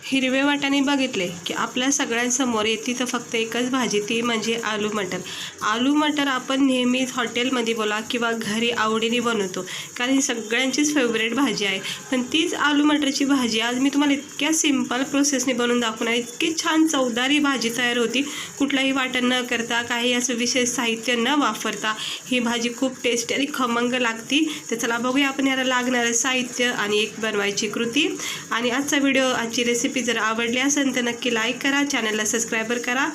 हिरवे वाटाणे बघितले की आपल्या सगळ्यांसमोर येते तर फक्त एकच भाजी, ती म्हणजे आलू मटर. आलू मटर आपण नेहमीच हॉटेलमध्ये बोला किंवा घरी आवडीने बनवतो, कारण ही सगळ्यांचीच फेवरेट भाजी आहे. पण तीच आलू मटरची भाजी आज मी तुम्हाला इतक्या सिंपल प्रोसेसने बनवून दाखवणार. इतकी छान चवदारी भाजी तयार होती, कुठलाही वाटण न करता, काही असं विशेष साहित्य न वापरता ही भाजी खूप टेस्टी आणि खमंग लागती. तर चला बघूया आपण याला लागणारं साहित्य आणि एक बनवायची कृती. आणि आजचा व्हिडिओ, आजची रेसिपी जर आवडली असेल तर नक्की लाईक करा, चॅनलला सबस्क्राईबर करा.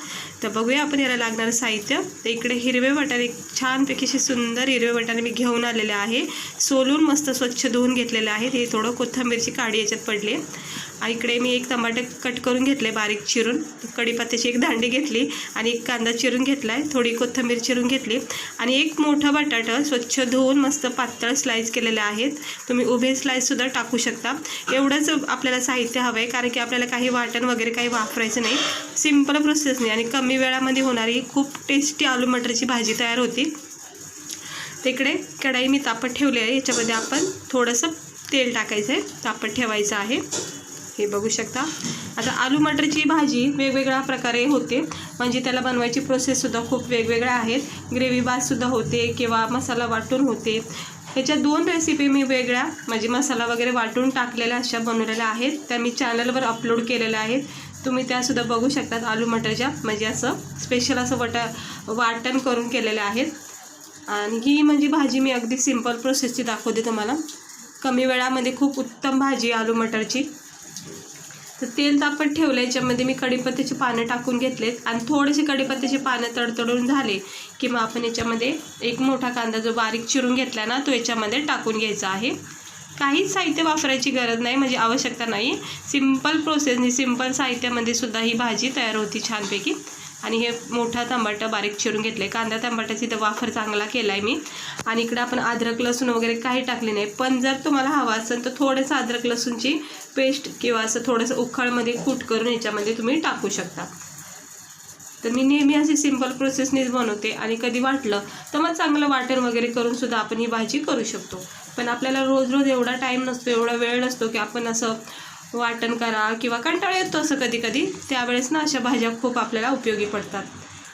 तर बघूया आपण याला लागणारं साहित्य. तर इकडे हिरवे वाटाणे, छानपैकी असे सुंदर हिरवे वाटाणे मी घेऊन आलेले आहे. सोलून मस्त स्वच्छ धुवून घेतलेले आहेत. हे थोडं कोथिंबीरची काडी याच्यात पडली. आणि इकडे मी एक टमाटर कट करून घेतले बारीक चिरून, कढीपत्त्याची एक दांडी घेतली आणि एक कांदा चिरून घेतला आहे, थोडी कोथिंबीर चिरून घेतली आणि एक मोठा बटाटा स्वच्छ धुवून मस्त पातळ स्लाईस केलेले आहेत. तुम्ही उभे स्लाईससुद्धा टाकू शकता. एवढंच आपल्याला साहित्य हवं आहे, कारण की आपल्याला काही वाटण वगैरे काही वापरायचं नाही. सिंपल प्रोसेसने आणि कमी वेळामध्ये होणारी खूप टेस्टी आलू मटरची भाजी तयार होती. तिकडे कढाई मी तापत ठेवली आहे. याच्यामध्ये आपण थोडंसं तेल टाकायचं आहे, तापत ठेवायचं आहे. हे बघू शकता. आता आलू मटरची भाजी वेगवेगळ्या प्रकारे होते, म्हणजे त्याला बनवायची प्रोसेससुद्धा खूप वेगवेगळ्या आहेत. ग्रेव्ही भातसुद्धा होते किंवा मसाला वाटून होते. ह्याच्या 2 रेसिपी मी वेगळ्या, म्हणजे मसाला वगैरे वाटून टाकलेल्या अशा बनवलेल्या आहेत. त्या मी चॅनलवर अपलोड केलेल्या आहेत. तुम्ही त्यासुद्धा बघू शकतात. आलू मटरच्या म्हणजे असं स्पेशल असं वाटण करून केलेल्या आहेत. आणि ही म्हणजे भाजी मी अगदी सिंपल प्रोसेसची दाखवते तुम्हाला. कमी वेळामध्ये खूप उत्तम भाजी आलू मटरची. तर तेल तापत ठेवलं. याच्यामध्ये मी कढीपत्त्याची पानं टाकून घेतलेत आणि थोडेसे कढीपत्त्याची पानं तडतडून झाले की मग आपण याच्यामध्ये एक मोठा कांदा जो बारीक चिरून घेतला ना, तो याच्यामध्ये टाकून घ्यायचा आहे. काहीच साहित्य वापरायची गरज नाही, म्हणजे आवश्यकता नाही. सिंपल प्रोसेसने, सिंपल साहित्यामध्ये सुद्धा ही भाजी तयार होती छानपैकी. आणि हे मोठा टमाटर बारीक चिरून घेतले. कांदा टमाट्याची तर वापर चांगला केला आहे मी. आणि इकडे आपण अद्रक लसूण वगैरे काही टाकले नाही, पण जर तुम्हाला हवं असेल तर थोडंसं अद्रक लसूणची पेस्ट किंवा असं थोडंसं उखळमध्ये कूट करून याच्यामध्ये तुम्ही टाकू शकता. तर मी नेहमी अशी सिंपल प्रोसेसनेच बनवते. आणि कधी वाटलं तर मग चांगलं वाटण वगैरे करून सुद्धा आपण ही भाजी करू शकतो. पण आपल्याला रोज रोज एवढा टाईम नसतो, एवढा वेळ नसतो की आपण असं वाटण करा किंवा कंटाळा येतो असं कधी कधी. त्यावेळेस ना अशा भाज्या खूप आपल्याला उपयोगी पडतात.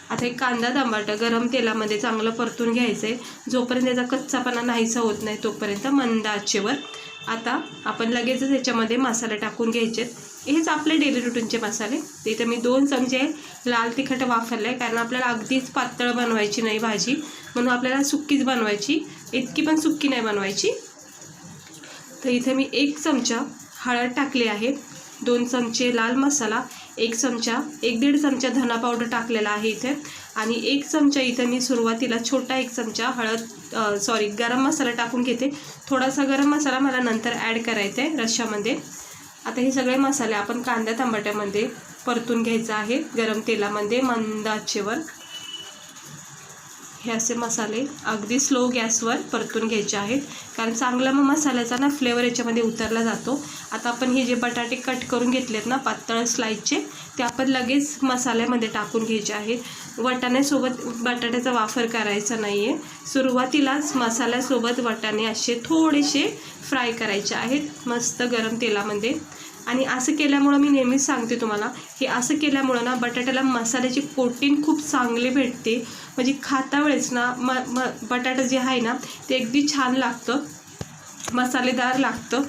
आता एक कांदा टमाटर गरम तेलामध्ये चांगलं परतून घ्यायचं आहे. जोपर्यंत त्याचा कच्चापणा नाहीसा होत नाही तोपर्यंत मंद आचेवर. आता आपण लगेचच याच्यामध्ये मसाले टाकून घ्यायचे. हेच आपले डेली रुटीनचे मसाले. इथे मी 2 चमचे लाल तिखट वापरले आहे, कारण आपल्याला अगदीच पातळ बनवायची नाही भाजी, म्हणून आपल्याला सुक्कीच बनवायची. इतकी पण सुक्की नाही बनवायची. तर इथे मी 1 चमचा हळद टाकली आहे, 2 चमचे लाल मसाला, 1 1.5 चमचा धना पावडर टाकलेला आहे इथे. आणि 1 चमचा इथे मी सुरुवातीला छोटा 1 चमचा गरम मसाला टाकून घेते. थोडासा गरम मसाला मला नंतर ॲड करायचा आहे रश्श्यामध्ये. आता हे सगळे मसाले आपण कांदा टमाट्यामध्ये परतून घ्यायचं आहे गरम तेलामध्ये मंद आचेवर. हे असे मसाले अगदी स्लो गॅसवर परतून घ्यायचे आहेत, कारण चांगला मग मसाल्याचा ना फ्लेवर याच्यामध्ये उतरला जातो. आता आपण हे जे बटाटे कट करून घेतलेत ना पातळ स्लाईसचे, ते आपण लगेच मसाल्यामध्ये टाकून घ्यायचे आहेत. वाटाण्यासोबत बटाट्याचा वापर करायचा नाही आहे. सुरुवातीलाच मसाल्यासोबत वाटाणे असे थोडेसे फ्राय करायचे आहेत मस्त गरम तेलामध्ये. आणि असं केल्यामुळं मी नेहमीच सांगते तुम्हाला, हे असं केल्यामुळं ना बटाट्याला मसाल्याची कोटिंग खूप चांगली भेटते. म्हणजे खाता वेळेस ना बटाटा जे आहे ना ते अगदी छान लागतं, मसालेदार लागतं.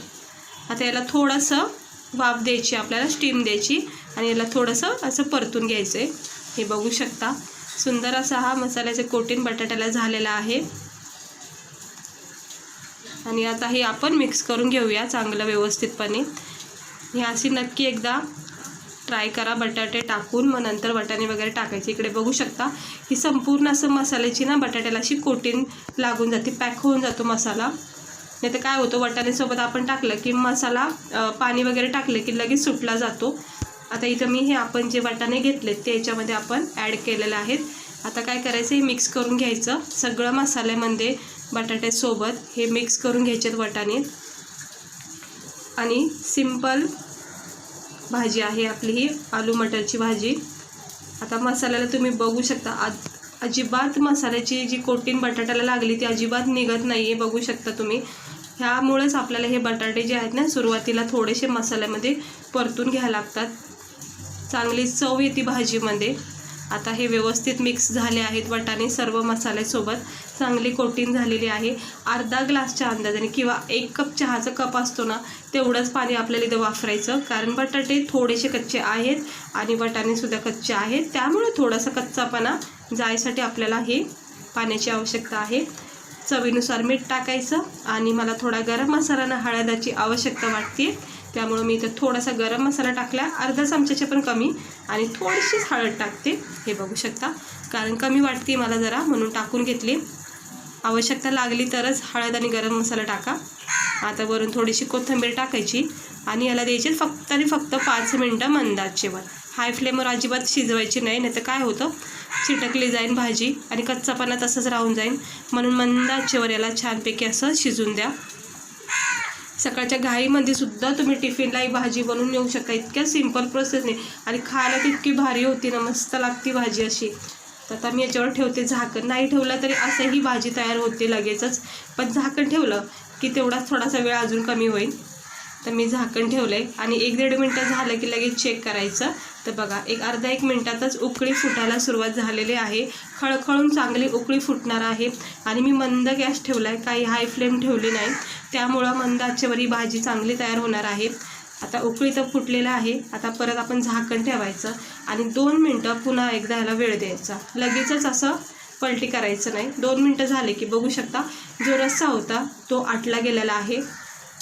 आता याला थोडंसं वाफ द्यायची, आपल्याला स्टीम द्यायची आणि याला थोडंसं असं परतून घ्यायचं आहे. हे बघू शकता. सुंदर असा हा मसाल्याचे कोटिंग बटाट्याला झालेला आहे. आणि आता हे आपण मिक्स करून घेऊया चांगलं व्यवस्थितपणे. हे अशी नक्की एकदा ट्राय करा बटाटे टाकून, मग नंतर वाटाणे वगैरे टाकायचे. इकडे बघू शकता ही संपूर्ण असं मसाल्याची ना बटाट्याला अशी कोटिंग लागून जाते, पॅक होऊन जातो मसाला. नाही तर काय होतं, वाटाण्यासोबत आपण टाकलं की मसाला पाणी वगैरे टाकलं की लगेच सुटला जातो. आता इथं मी हे आपण जे वाटाणे घेतलेत ते याच्यामध्ये आपण ॲड केलेले आहेत. आता काय करायचं, हे मिक्स करून घ्यायचं सगळं मसाल्यामध्ये बटाट्यासोबत. हे मिक्स करून घ्यायचेत वाटाणे. आणि सिंपल भाजी आहे आपली ही आलू मटरची भाजी. आता मसाल्याला तुम्ही बघू शकता अजिबात मसाल्याची जी कोटिंग बटाट्याला लागली ती अजिबात निघत नाही आहे. बघू शकता तुम्ही. ह्यामुळेच आपल्याला हे बटाटे जे आहेत ना सुरुवातीला थोडेसे मसाल्यामध्ये परतून घ्यायला लागतात, चांगली चव येते भाजीमध्ये। आता हे व्यवस्थित मिक्स झाले आहेत वाटाणे सर्व मसाल्यासोबत, चांगली कोटिंग झालेली आहे। अर्धा ग्लासच्या अंदाजाने किंवा 1 कप चहाचा कप असतो ना तेवढंच पाणी आपल्याला इथं वापरायचं, कारण बटाटे थोडेसे कच्चे आहेत आणि वाटाणेसुद्धा कच्चे आहेत, त्यामुळे थोडासा कच्चापणा जायसाठी आपल्याला हे पाण्याची आवश्यकता आहे। चवीनुसार मीठ टाकायचं आणि मला थोडा गरम मसाला आणि हळदची आवश्यकता वाटते, त्यामुळे मी इथं थोडासा गरम मसाला टाकला, अर्धा चमच्याच्या पण कमी, आणि थोडीशीच हळद टाकते। हे बघू शकता, कारण कमी वाटते मला जरा म्हणून टाकून घेतली, आवश्यकता लागली तरच हळद आणि गरम मसाला टाका। आता वरून थोडीशी कोथिंबीर टाकायची आणि याला द्यायचे फक्त आणि फक्त 5 मिनटं मंद आचेवर। हाय फ्लेमवर अजिबात शिजवायची नाही, नाही तर काय होतं चिटकली जाईल भाजी आणि कच्चापणा तसंच राहून जाईल, म्हणून मंद आचेवर याला छानपैकी असं शिजून द्या। सकाळच्या घाईमध्ये सुद्धा तुम्ही टिफिनला ही भाजी बनवून नेऊ शकता, इतक्या सिंपल प्रोसेसने, आणि खायला तितकी भारी होती ना, मस्त लागती भाजी अशी। तर आता मी याच्यावर ठेवते झाकण, नाही ठेवलं तरी असंही भाजी तयार होते लगेचच, पण झाकण ठेवलं की तेवढाच थोडासा वेळ अजून कमी होईल। तर मी झाकण ठेवलं आहे आणि 1-1.5 मिनटं झालं की लगेच चेक करायचं। तर बघा अर्धा 1 मिनटातच उकळी फुटायला सुरुवात झालेली आहे, खळखळून चांगली उकळी फुटणार आहे। आणि मी मंद गॅस ठेवला आहे, काही हाय फ्लेम ठेवली नाही, त्यामुळं मंद आचेवर ही भाजी चांगली तयार होणार आहे। आता उकळी तर फुटलेलं आहे, आता परत आपण झाकण ठेवायचं आणि 2 मिनटं पुन्हा एकदा ह्याला वेळ द्यायचा, लगेचच असं पलटी करायचं नाही। 2 मिनटं झाले की बघू शकता जो रस्सा होता तो आटला गेलेला आहे,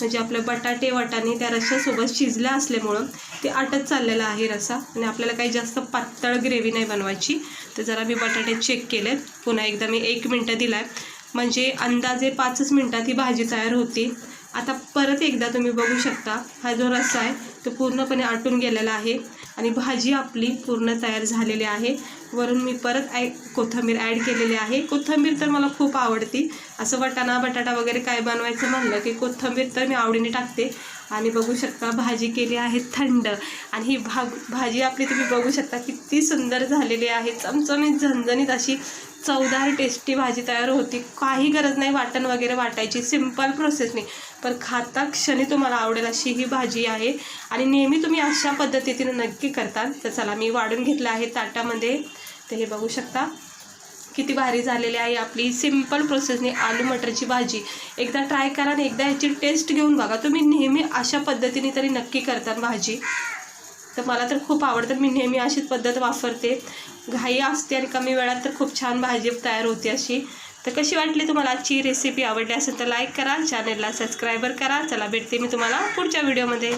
म्हणजे आपले बटाटे वाटाणे त्या रश्श्यासोबत शिजल्या असल्यामुळं ते आटत चाललेला आहे रस्सा, आणि आपल्याला काही जास्त पातळ ग्रेव्ही नाही बनवायची। तर जरा मी बटाटे चेक केलेत, पुन्हा एकदा मी 1 मिनटं दिला आहे, म्हणजे अंदाजे 5 मिनटात ही भाजी तयार होती। आता परत एकदा तुम्ही बघू शकता हा जो रस्सा आहे तो पूर्णपणे आटून गेलेला आहे आणि भाजी आपली पूर्ण तयार झालेली आहे। वरून मी परत कोथिंबीर ॲड केलेली आहे, कोथिंबीर तर मला खूप आवडती, असं वाटाणा बटाटा वगैरे काय बनवायचं म्हणलं की कोथिंबीर तर मी आवडीने टाकते। आणि बघू शकता भाजी केली आहे थंड, आणि ही भाजी आपली तुम्ही बघू शकता किती सुंदर झालेली आहे, चमचमीत झणझणीत अशी चवदार टेस्टी भाजी तयार होती। काही गरज नाही वाटण वगैरे वाटायची, सिंपल प्रोसेसने, पण खाता क्षणी तुम्हाला आवडेल अशी ही भाजी आहे, आणि नेहमी तुम्ही अशा पद्धतीने नक्की करता। तर चला मी वाढून घेतलं आहे ताटामध्ये, तर हे बघू शकता किती भारी झालेली आहे आपली सिंपल प्रोसेसने आलू मटरची भाजी। एकदा ट्राय करा आणि एकदा याची टेस्ट घेऊन बघा, तुम्ही नेहमी अशा पद्धतीने तरी नक्की करता भाजी, तर मला तर खूप आवडतं, मी नेहमी अशीच पद्धत वापरते, घाई असते आणि कमी वेळात तर खूप छान भाजी तयार होते अशी। तर कशी वाटली तुम्हाला आजची रेसिपी, आवडली असेल तर लाईक करा, चॅनलला सबस्क्राईबर करा। चला भेटते मी तुम्हाला पुढच्या व्हिडिओमध्ये।